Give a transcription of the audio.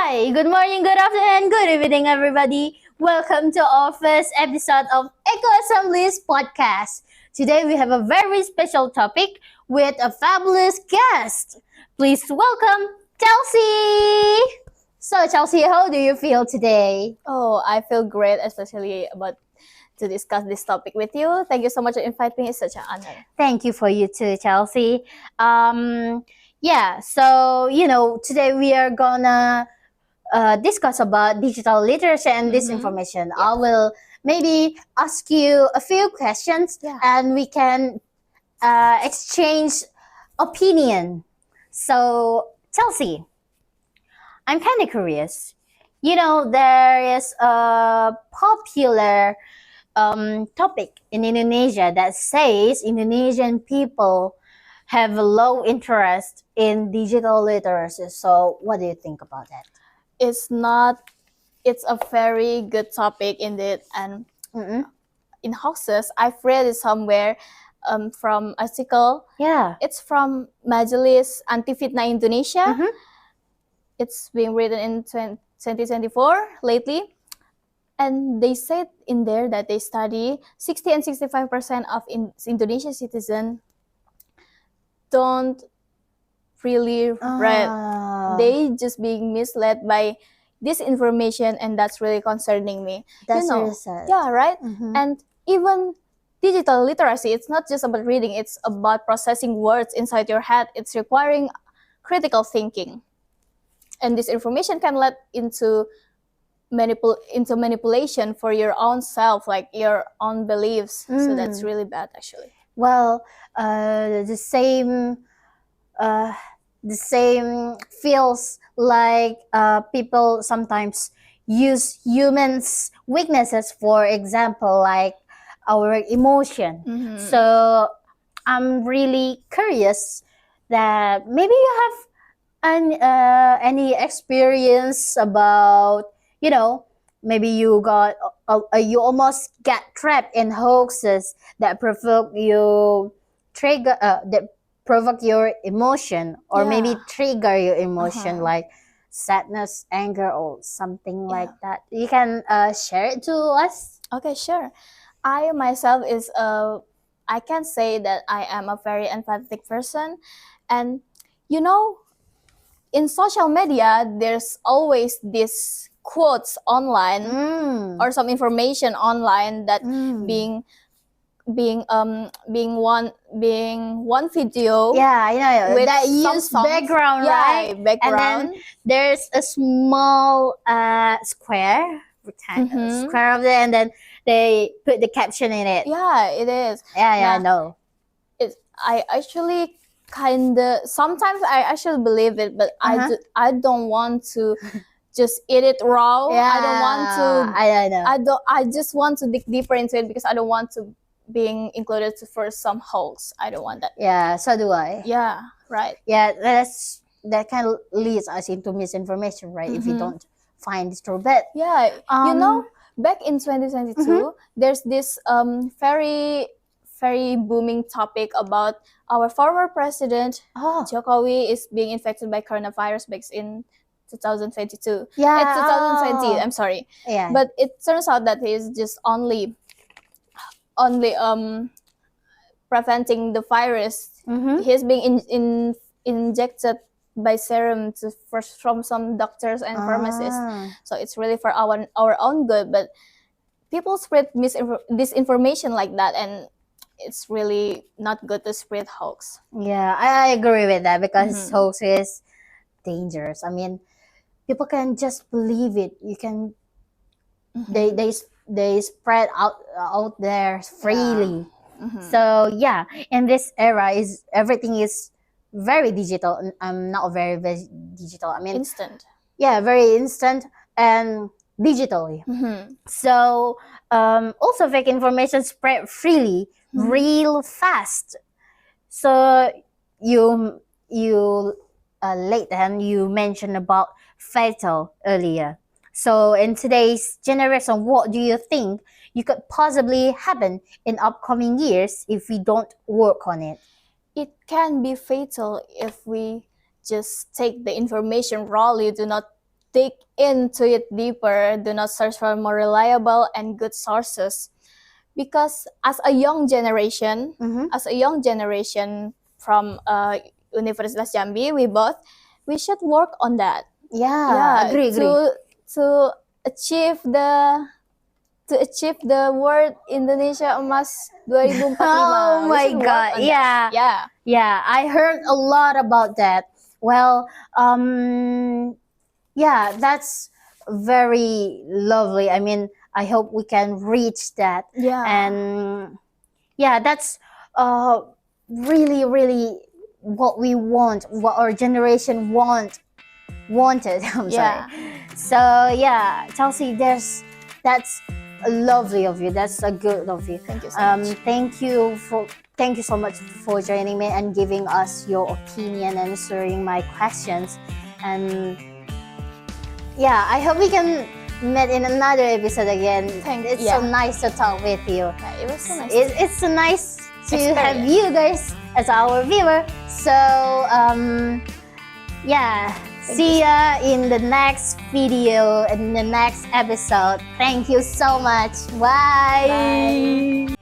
Hi, good morning, good afternoon, good evening, everybody. Welcome to our first episode of Echo Assembly's podcast. Today we have a very special topic with a fabulous guest. Please welcome Chelsea. So, Chelsea, how do you feel today? Oh, I feel great, especially about to discuss this topic with you. Thank you so much for inviting me. It's such an honor. Thank you for you too, Chelsea. Today we are gonna discuss about digital literacy and disinformation. Yeah. I will maybe ask you a few questions and we can exchange opinion. So, Chelsea, I'm kind of curious. There is a popular topic in Indonesia that says Indonesian people have a low interest in digital literacy. So, what do you think about that? It's a very good topic indeed. And in hoaxes, I've read it somewhere from article. Yeah. It's from Majelis Anti Fitnah Indonesia. It's being written in 2024 lately. And they said in there that they study 60 and 65% of Indonesian citizens don't really read. They just being misled by this information, and that's really concerning me. That's really sad. Yeah, right? And even digital literacy, it's not just about reading, it's about processing words inside your head. It's requiring critical thinking. And this information can lead into manipulation for your own self, like your own beliefs. So that's really bad, actually. Well, the same feels like people sometimes use humans' weaknesses, for example, like our emotion. So I'm really curious that maybe you have any experience about, maybe you almost got trapped in hoaxes that provoke your emotion, or maybe trigger your emotion, like sadness, anger, or something like that. You can share it to us. Okay, sure. I myself I can say that I am a very empathetic person, and in social media there's always this quotes online or some information online that being one video with that some use songs. background, right? Background. And then there's a small square square of it, and then they put the caption in it. Yeah, it is. I know. I actually sometimes I actually believe it, but I don't want to just eat it raw. I don't want to. I just want to dig deeper into it because I don't want to being included for some hoax. I don't want that. Yeah, so do I. Yeah, right. Yeah, that kind of leads us into misinformation, right? If you don't find this true. But back in 2022, there's this very very booming topic about our former president Jokowi is being infected by coronavirus back in 2022. Yeah, it's 2020. I'm sorry. Yeah, but it turns out that he's just only preventing the virus. He's being injected by serum from some doctors and pharmacists. So it's really for our own good. But people spread disinformation like that, and it's really not good to spread hoax. Yeah, I agree with that because hoax is dangerous. I mean, people can just believe it. You can they spread out there freely. So yeah, in this era everything is very digital. Not very digital. I mean, instant. Yeah, very instant and digitally. So also fake information spread freely, real fast. So you late and you mentioned about fatal earlier. So in today's generation, what do you think you could possibly happen in upcoming years if we don't work on it? It can be fatal if we just take the information rawly, do not dig into it deeper. Do not search for more reliable and good sources. Because as a young generation, from Universitas Jambi, we should work on that. Agree. To achieve the word Indonesia Emas 2045. Oh my God! Yeah. I heard a lot about that. Well, that's very lovely. I mean, I hope we can reach that. And that's really, really what we want, what our generation wanted. I'm sorry. So Chelsea, that's lovely of you. That's a good of you. Thank you so much. Thank you so much for joining me and giving us your opinion and answering my questions. And I hope we can meet in another episode again. It's so nice to talk with you. It was so nice. It's so nice to have you guys as our viewer. So see ya in the next video, in the next episode. Thank you so much. Bye.